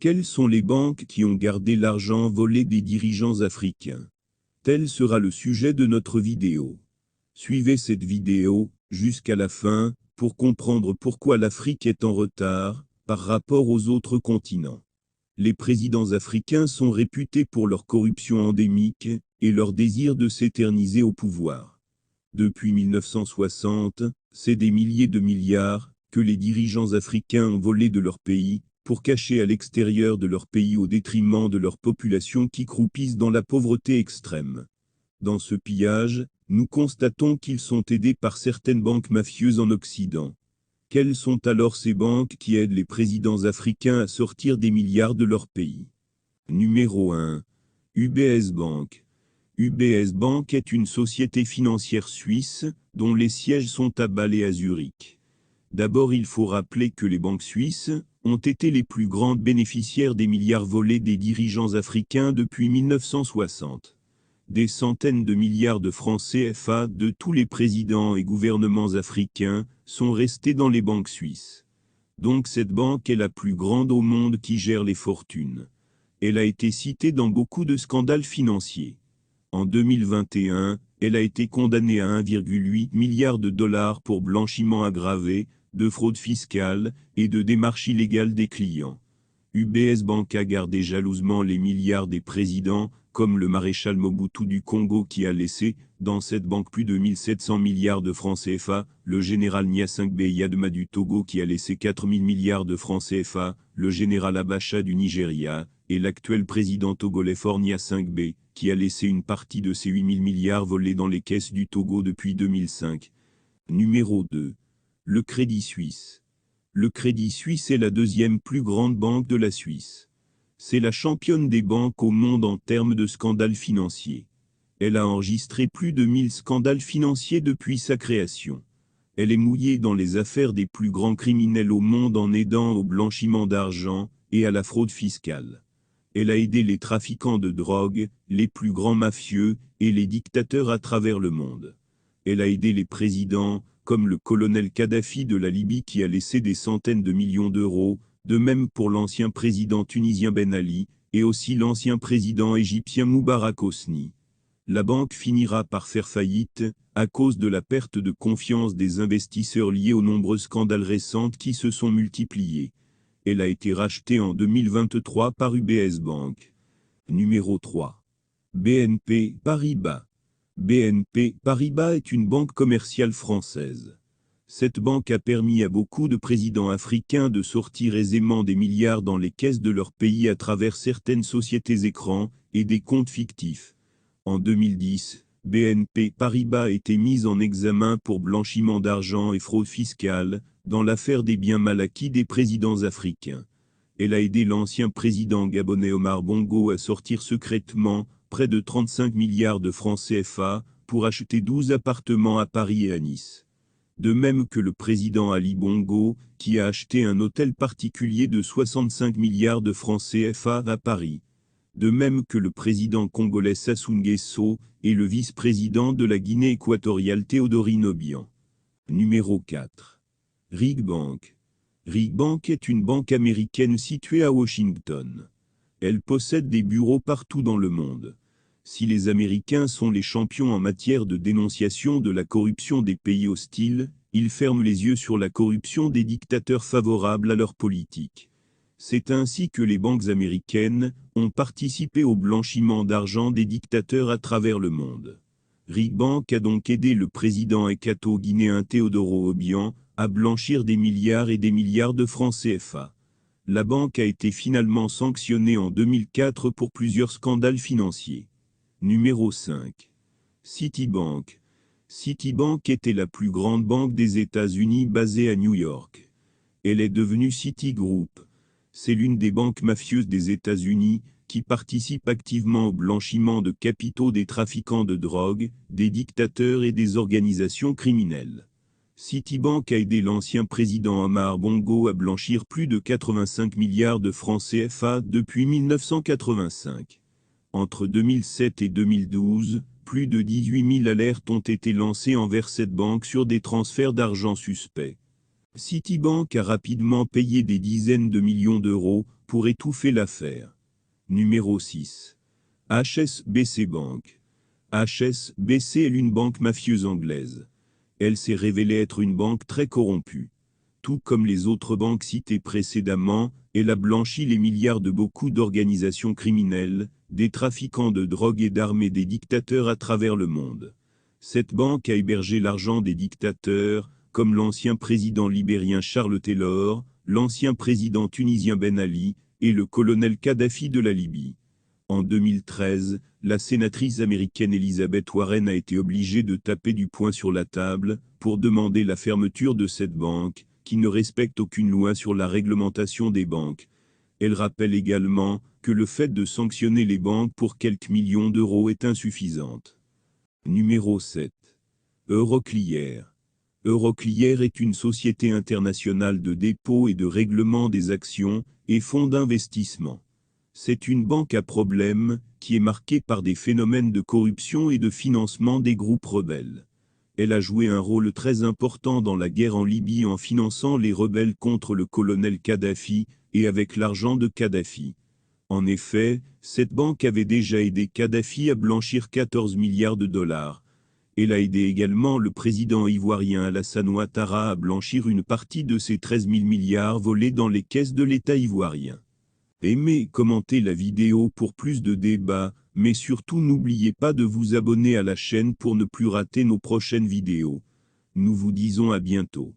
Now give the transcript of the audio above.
Quelles sont les banques qui ont gardé l'argent volé des dirigeants africains? Tel sera le sujet de notre vidéo. Suivez cette vidéo jusqu'à la fin pour comprendre pourquoi l'Afrique est en retard par rapport aux autres continents. Les présidents africains sont réputés pour leur corruption endémique et leur désir de s'éterniser au pouvoir. Depuis 1960, c'est des milliers de milliards que les dirigeants africains ont volés de leur pays pour cacher à l'extérieur de leur pays au détriment de leur population qui croupissent dans la pauvreté extrême. Dans ce pillage, nous constatons qu'ils sont aidés par certaines banques mafieuses en Occident. Quelles sont alors ces banques qui aident les présidents africains à sortir des milliards de leur pays? Numéro 1. UBS Bank. UBS Bank est une société financière suisse dont les sièges sont à Bâle et à Zurich. D'abord, il faut rappeler que les banques suisses ont été les plus grandes bénéficiaires des milliards volés des dirigeants africains depuis 1960. Des centaines de milliards de francs CFA de tous les présidents et gouvernements africains sont restés dans les banques suisses. Donc cette banque est la plus grande au monde qui gère les fortunes. Elle a été citée dans beaucoup de scandales financiers. En 2021, elle a été condamnée à 1,8 milliard de dollars pour blanchiment aggravé, de fraude fiscale et de démarche illégale des clients. UBS Bank a gardé jalousement les milliards des présidents, comme le maréchal Mobutu du Congo qui a laissé, dans cette banque plus de 1700 milliards de francs CFA, le général Gnassingbé Yadma du Togo qui a laissé 4000 milliards de francs CFA, le général Abacha du Nigeria, et l'actuel président togolais Faure Gnassingbé, qui a laissé une partie de ces 8000 milliards volés dans les caisses du Togo depuis 2005. Numéro 2. Le Crédit Suisse. Le Crédit Suisse est la deuxième plus grande banque de la Suisse. C'est la championne des banques au monde en termes de scandales financiers. Elle a enregistré plus de 1000 scandales financiers depuis sa création. Elle est mouillée dans les affaires des plus grands criminels au monde en aidant au blanchiment d'argent et à la fraude fiscale. Elle a aidé les trafiquants de drogue, les plus grands mafieux et les dictateurs à travers le monde. Elle a aidé les présidents, comme le colonel Kadhafi de la Libye qui a laissé des centaines de millions d'euros, de même pour l'ancien président tunisien Ben Ali, et aussi l'ancien président égyptien Moubarak Hosni. La banque finira par faire faillite, à cause de la perte de confiance des investisseurs liés aux nombreux scandales récents qui se sont multipliés. Elle a été rachetée en 2023 par UBS Bank. Numéro 3. BNP Paribas. BNP Paribas est une banque commerciale française. Cette banque a permis à beaucoup de présidents africains de sortir aisément des milliards dans les caisses de leur pays à travers certaines sociétés écrans et des comptes fictifs. En 2010, BNP Paribas a été mise en examen pour blanchiment d'argent et fraude fiscale dans l'affaire des biens mal acquis des présidents africains. Elle a aidé l'ancien président gabonais Omar Bongo à sortir secrètement près de 35 milliards de francs CFA pour acheter 12 appartements à Paris et à Nice. De même que le président Ali Bongo, qui a acheté un hôtel particulier de 65 milliards de francs CFA à Paris. De même que le président congolais Sassou Nguesso et le vice-président de la Guinée équatoriale Théodorine Obiang. Numéro 4. Rig Bank. Rig Bank est une banque américaine située à Washington. Elle possède des bureaux partout dans le monde. Si les Américains sont les champions en matière de dénonciation de la corruption des pays hostiles, ils ferment les yeux sur la corruption des dictateurs favorables à leur politique. C'est ainsi que les banques américaines ont participé au blanchiment d'argent des dictateurs à travers le monde. Rig Bank a donc aidé le président équato-guinéen Teodoro Obiang à blanchir des milliards et des milliards de francs CFA. La banque a été finalement sanctionnée en 2004 pour plusieurs scandales financiers. Numéro 5. Citibank. Citibank était la plus grande banque des États-Unis basée à New York. Elle est devenue Citigroup. C'est l'une des banques mafieuses des États-Unis qui participe activement au blanchiment de capitaux des trafiquants de drogue, des dictateurs et des organisations criminelles. Citibank a aidé l'ancien président Omar Bongo à blanchir plus de 85 milliards de francs CFA depuis 1985. Entre 2007 et 2012, plus de 18 000 alertes ont été lancées envers cette banque sur des transferts d'argent suspects. Citibank a rapidement payé des dizaines de millions d'euros pour étouffer l'affaire. Numéro 6. HSBC Bank. HSBC est une banque mafieuse anglaise. Elle s'est révélée être une banque très corrompue. Tout comme les autres banques citées précédemment, elle a blanchi les milliards de beaucoup d'organisations criminelles, des trafiquants de drogue et d'armes et des dictateurs à travers le monde. Cette banque a hébergé l'argent des dictateurs, comme l'ancien président libérien Charles Taylor, l'ancien président tunisien Ben Ali, et le colonel Kadhafi de la Libye. En 2013, la sénatrice américaine Elizabeth Warren a été obligée de taper du poing sur la table pour demander la fermeture de cette banque, qui ne respecte aucune loi sur la réglementation des banques. Elle rappelle également que le fait de sanctionner les banques pour quelques millions d'euros est insuffisante. Numéro 7. Euroclear. Euroclear est une société internationale de dépôt et de règlement des actions et fonds d'investissement. C'est une banque à problème qui est marquée par des phénomènes de corruption et de financement des groupes rebelles. Elle a joué un rôle très important dans la guerre en Libye en finançant les rebelles contre le colonel Kadhafi et avec l'argent de Kadhafi. En effet, cette banque avait déjà aidé Kadhafi à blanchir 14 milliards de dollars. Elle a aidé également le président ivoirien Alassane Ouattara à blanchir une partie de ces 13 000 milliards volés dans les caisses de l'État ivoirien. Aimez et commentez la vidéo pour plus de débats, mais surtout n'oubliez pas de vous abonner à la chaîne pour ne plus rater nos prochaines vidéos. Nous vous disons à bientôt.